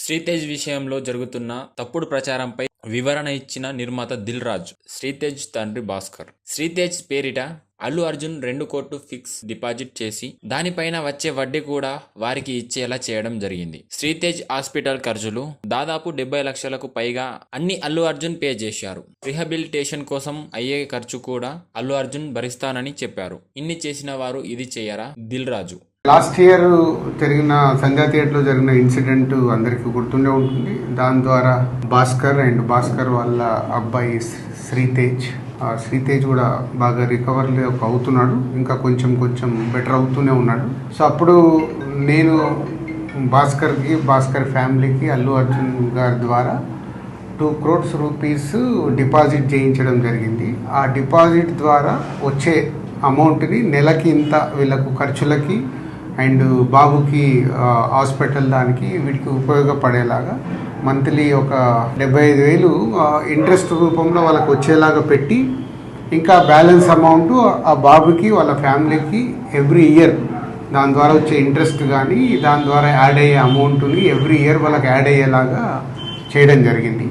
శ్రీతేజ్ విషయంలో జరుగుతున్న తప్పుడు ప్రచారంపై వివరణ ఇచ్చిన నిర్మాత దిల్ రాజు. శ్రీతేజ్ తండ్రి భాస్కర్. శ్రీతేజ్ పేరిట అల్లు అర్జున్ 2 కోట్లు ఫిక్స్ డిపాజిట్ చేసి దానిపైన వచ్చే వడ్డీ కూడా వారికి ఇచ్చేలా చేయడం జరిగింది. శ్రీతేజ్ హాస్పిటల్ ఖర్చులు దాదాపు 70 లక్షలకు పైగా అన్ని అల్లు అర్జున్ పే చేశారు. రిహాబిలిటేషన్ కోసం అయ్యే ఖర్చు కూడా అల్లు అర్జున్ భరిస్తానని చెప్పారు. ఇన్ని చేసిన వారు ఇది చేయరా? దిల్ రాజు. లాస్ట్ ఇయర్ జరిగిన సంధ్యా థియేటర్లో జరిగిన ఇన్సిడెంట్ అందరికీ గుర్తుండే ఉంటుంది. దాని ద్వారా భాస్కర్ వాళ్ళ అబ్బాయి శ్రీతేజ్ కూడా బాగా రికవర్ అవుతున్నాడు. ఇంకా కొంచెం బెటర్ అవుతూనే ఉన్నాడు. సో అప్పుడు నేను భాస్కర్ ఫ్యామిలీకి అల్లు అర్జున్ గారి ద్వారా 2 crores రూపీస్ డిపాజిట్ చేయించడం జరిగింది. ఆ డిపాజిట్ ద్వారా వచ్చే అమౌంట్ని నెలకి ఇంత వీళ్ళకు ఖర్చులకి అండ్ బాబుకి హాస్పిటల్ దానికి వీటికి ఉపయోగపడేలాగా మంత్లీ ఒక 75,000 ఇంట్రెస్ట్ రూపంలో వాళ్ళకి వచ్చేలాగా పెట్టి, ఇంకా బ్యాలెన్స్ అమౌంట్ ఆ బాబుకి వాళ్ళ ఫ్యామిలీకి ఎవ్రీ ఇయర్ దాని ద్వారా వచ్చే ఇంట్రెస్ట్ కానీ దాని ద్వారా యాడ్ అయ్యే అమౌంట్ని ఎవ్రీ ఇయర్ వాళ్ళకి యాడ్ అయ్యేలాగా చేయడం జరిగింది.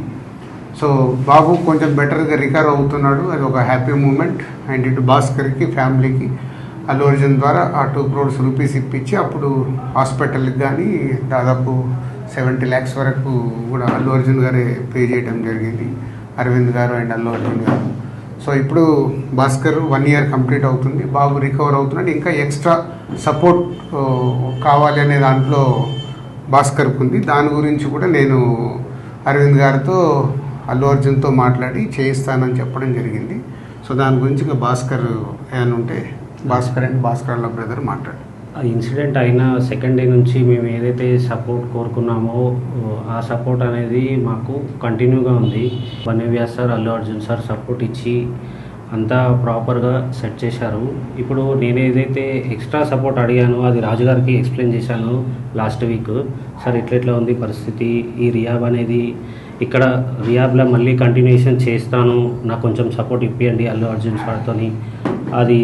సో బాబు కొంచెం బెటర్గా రికవర్ అవుతున్నాడు. అది ఒక హ్యాపీ మూమెంట్. అండ్ ఇటు భాస్కర్కి ఫ్యామిలీకి అల్లు అర్జున్ ద్వారా ఆ 2 crores రూపీస్ ఇప్పించి అప్పుడు హాస్పిటల్కి కానీ దాదాపు 70 lakhs వరకు కూడా అల్లు అర్జున్ గారే పే చేయడం జరిగింది, అరవింద్ గారు అండ్ అల్లు అర్జున్ గారు. సో ఇప్పుడు భాస్కర్ 1 year కంప్లీట్ అవుతుంది, బాబు రికవర్ అవుతున్నాడు. ఇంకా ఎక్స్ట్రా సపోర్ట్ కావాలి అనే దాంట్లో భాస్కర్కి ఉంది. దాని గురించి కూడా నేను అరవింద్ గారితో అల్లు అర్జున్తో మాట్లాడి చేయిస్తానని చెప్పడం జరిగింది. సో దాని గురించి ఇంకా భాస్కర్ ఏమైనా ఉంటే భాస్కర్ వాళ్ళ బ్రదర్ మాట్లాడు. ఆ ఇన్సిడెంట్ అయిన సెకండ్ డే నుంచి మేము ఏదైతే సపోర్ట్ కోరుకున్నామో ఆ సపోర్ట్ అనేది మాకు కంటిన్యూగా ఉంది. వన్యవ్యాస్ sir, Allu Arjun sir support ఇచ్చి అంతా ప్రాపర్గా సెట్ చేశారు. ఇప్పుడు నేను ఏదైతే ఎక్స్ట్రా సపోర్ట్ అడిగానో అది రాజుగారికి ఎక్స్ప్లెయిన్ చేశాను లాస్ట్ వీక్. సార్ ఇట్లా ఉంది పరిస్థితి, ఈ రియాబ్ అనేది ఇక్కడ రియాబ్లో మళ్ళీ కంటిన్యూషన్ చేస్తాను, నాకు కొంచెం సపోర్ట్ ఇప్పియండి అల్లు అర్జున్ సార్తో అది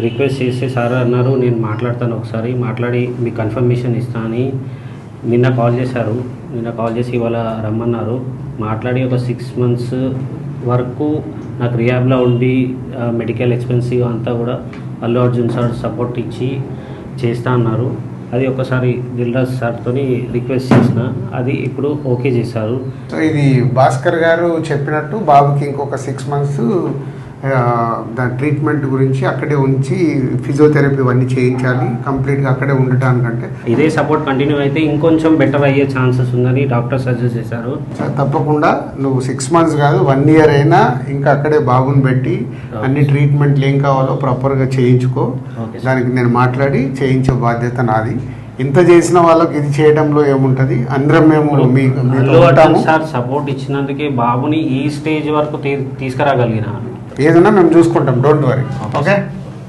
రిక్వెస్ట్ చేస్తే సార్ అన్నారు నేను మాట్లాడతాను, ఒకసారి మాట్లాడి మీకు కన్ఫర్మేషన్ ఇస్తాను అని నిన్న కాల్ చేశారు. నిన్న కాల్ చేసి ఇవాళ రమ్మన్నారు. మాట్లాడి ఒక 6 months వరకు నాకు రియాబ్లో ఉండి మెడికల్ ఎక్స్పెన్సివ్ అంతా కూడా అల్లు అర్జున్ సార్ సపోర్ట్ ఇచ్చి చేస్తా అన్నారు. అది ఒకసారి దిల్ రాజు సార్తో రిక్వెస్ట్ చేసిన, అది ఇప్పుడు ఓకే చేశారు. సో ఇది భాస్కర్ గారు చెప్పినట్టు బాబుకి ఇంకొక 6 months దాని ట్రీట్మెంట్ గురించి అక్కడే ఉంచి ఫిజియోథెరపీ అన్నీ చేయించాలి, కంప్లీట్గా అక్కడే ఉండటానికంటే. ఇదే సపోర్ట్ కంటిన్యూ అయితే ఇంకొంచెం బెటర్ అయ్యే ఛాన్సెస్ ఉందని డాక్టర్ సజెస్ట్ చేశారు. తప్పకుండా నువ్వు 6 months కాదు 1 year అయినా ఇంకా అక్కడే బాబుని పెట్టి అన్ని ట్రీట్మెంట్లు ఏం కావాలో ప్రాపర్గా చేయించుకో. దానికి నేను మాట్లాడి చేయించే బాధ్యత నాది. ఇంత చేసిన వాళ్ళకి ఇది చేయడంలో ఏముంటుంది, అందరం మేము సార్ సపోర్ట్ ఇచ్చినందుకే బాబుని ఈ స్టేజ్ వరకు తీసుకురాగలిగిన ఏదన్నా మేము చూసుకుంటాం, డోంట్ వరీ. ఓకే.